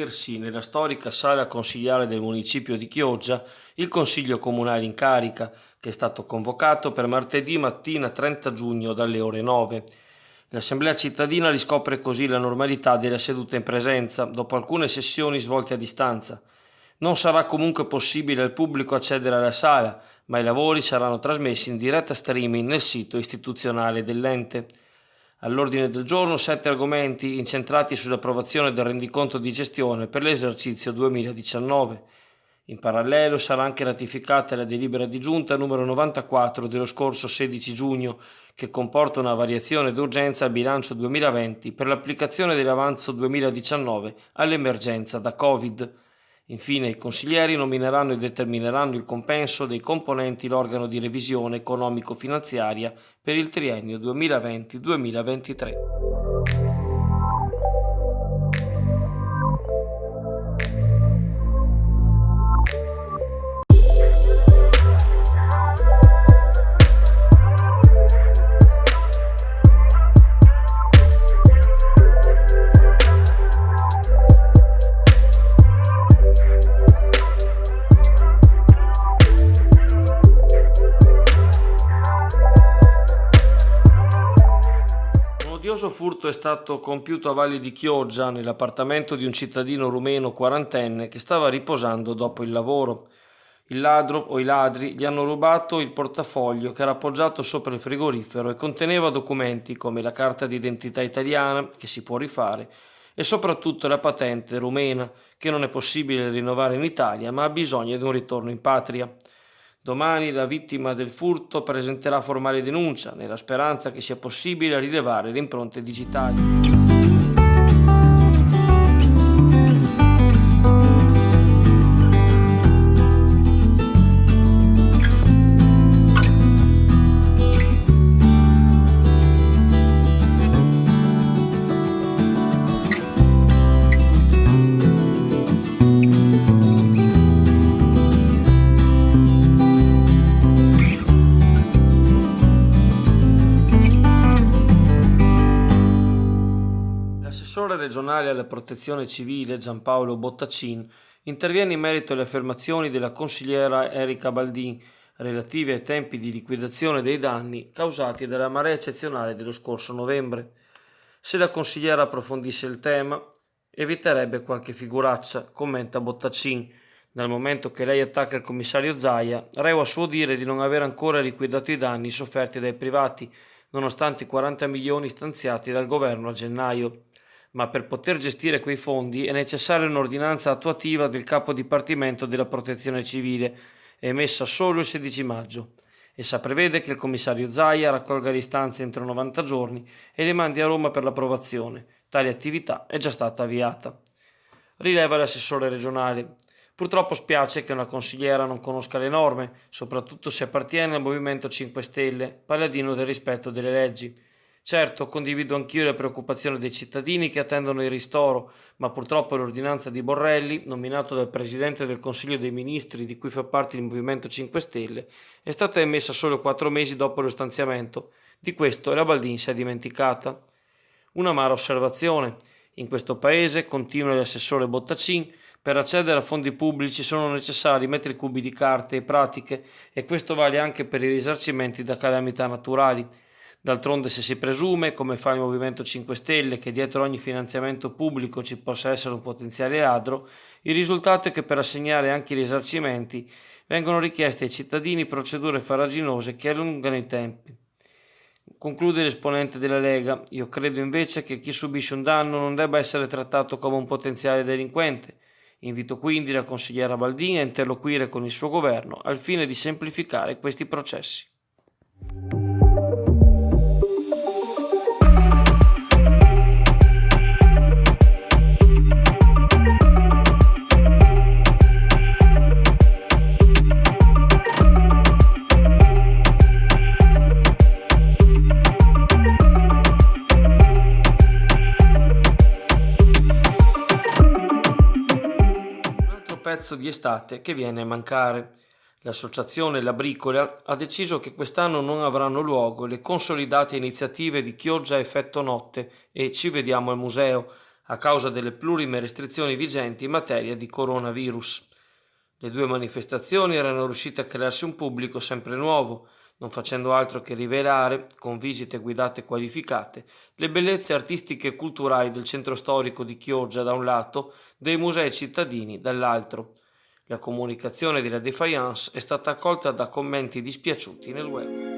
riunirsi nella storica sala consigliare del municipio di Chioggia il Consiglio Comunale in carica, che è stato convocato per martedì mattina 30 giugno dalle ore 9. L'Assemblea cittadina riscopre così la normalità della seduta in presenza, dopo alcune sessioni svolte a distanza. Non sarà comunque possibile al pubblico accedere alla sala, ma i lavori saranno trasmessi in diretta streaming nel sito istituzionale dell'ente. All'ordine del giorno 7 argomenti incentrati sull'approvazione del rendiconto di gestione per l'esercizio 2019. In parallelo sarà anche ratificata la delibera di giunta numero 94 dello scorso 16 giugno, che comporta una variazione d'urgenza al bilancio 2020 per l'applicazione dell'avanzo 2019 all'emergenza da Covid. Infine i consiglieri nomineranno e determineranno il compenso dei componenti l'organo di revisione economico-finanziaria per il triennio 2020-2023. Un odioso furto è stato compiuto a Valle di Chioggia, nell'appartamento di un cittadino rumeno quarantenne che stava riposando dopo il lavoro. Il ladro o i ladri gli hanno rubato il portafoglio che era appoggiato sopra il frigorifero e conteneva documenti come la carta d'identità italiana, che si può rifare, e soprattutto la patente rumena, che non è possibile rinnovare in Italia, ma ha bisogno di un ritorno in patria. Domani la vittima del furto presenterà formale denuncia, nella speranza che sia possibile rilevare le impronte digitali. L'assessore regionale alla protezione civile Giampaolo Bottacin interviene in merito alle affermazioni della consigliera Erika Baldin relative ai tempi di liquidazione dei danni causati dalla marea eccezionale dello scorso novembre. Se la consigliera approfondisse il tema, eviterebbe qualche figuraccia, commenta Bottacin, dal momento che lei attacca il commissario Zaia, reo a suo dire di non aver ancora liquidato i danni sofferti dai privati, nonostante i 40 milioni stanziati dal governo a gennaio. Ma per poter gestire quei fondi è necessaria un'ordinanza attuativa del capo dipartimento della protezione civile, emessa solo il 16 maggio. Essa prevede che il commissario Zaia raccolga le istanze entro 90 giorni e le mandi a Roma per l'approvazione. Tale attività è già stata avviata. Rileva l'assessore regionale. Purtroppo spiace che una consigliera non conosca le norme, soprattutto se appartiene al Movimento 5 Stelle, paladino del rispetto delle leggi. Certo, condivido anch'io le preoccupazioni dei cittadini che attendono il ristoro, ma purtroppo l'ordinanza di Borrelli, nominato dal Presidente del Consiglio dei Ministri di cui fa parte il Movimento 5 Stelle, è stata emessa solo 4 mesi dopo lo stanziamento. Di questo la Baldin si è dimenticata. Un'amara osservazione. In questo paese, continua l'assessore Bottacin, per accedere a fondi pubblici sono necessari metri cubi di carte e pratiche, e questo vale anche per i risarcimenti da calamità naturali. D'altronde, se si presume, come fa il Movimento 5 Stelle, che dietro ogni finanziamento pubblico ci possa essere un potenziale ladro, il risultato è che per assegnare anche i risarcimenti vengono richieste ai cittadini procedure farraginose che allungano i tempi. Conclude l'esponente della Lega: io credo invece che chi subisce un danno non debba essere trattato come un potenziale delinquente. Invito quindi la consigliera Baldin a interloquire con il suo governo al fine di semplificare questi processi. Pezzo di estate che viene a mancare. L'associazione La Bricola ha deciso che quest'anno non avranno luogo le consolidate iniziative di Chioggia Effetto Notte e Ci vediamo al museo, a causa delle plurime restrizioni vigenti in materia di coronavirus. Le due manifestazioni erano riuscite a crearsi un pubblico sempre nuovo, non facendo altro che rivelare, con visite guidate qualificate, le bellezze artistiche e culturali del centro storico di Chioggia da un lato, dei musei cittadini dall'altro. La comunicazione della Defiance è stata accolta da commenti dispiaciuti nel web.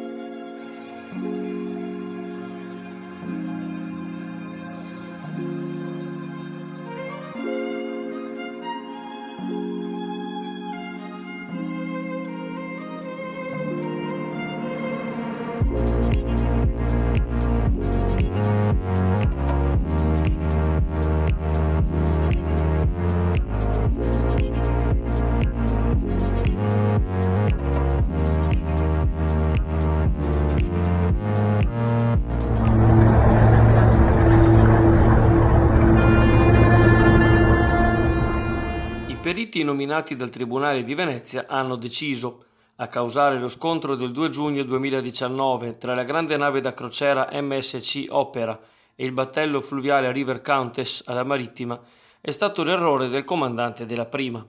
I periti nominati dal Tribunale di Venezia hanno deciso, a causare lo scontro del 2 giugno 2019 tra la grande nave da crociera MSC Opera e il battello fluviale River Countess alla Marittima, è stato l'errore del comandante della prima.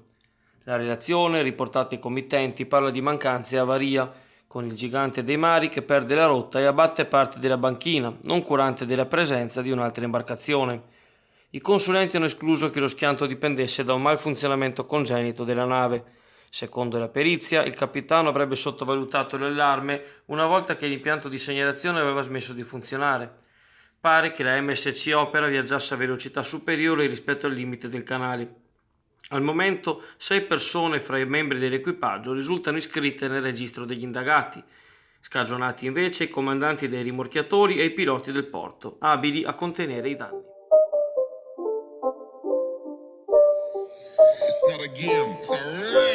La relazione, riportata ai committenti, parla di mancanze e avaria, con il gigante dei mari che perde la rotta e abbatte parte della banchina, non curante della presenza di un'altra imbarcazione. I consulenti hanno escluso che lo schianto dipendesse da un malfunzionamento congenito della nave. Secondo la perizia, il capitano avrebbe sottovalutato l'allarme una volta che l'impianto di segnalazione aveva smesso di funzionare. Pare che la MSC Opera viaggiasse a velocità superiori rispetto al limite del canale. Al momento 6 persone fra i membri dell'equipaggio risultano iscritte nel registro degli indagati, scagionati invece i comandanti dei rimorchiatori e i piloti del porto, abili a contenere i danni. It's not a game, it's a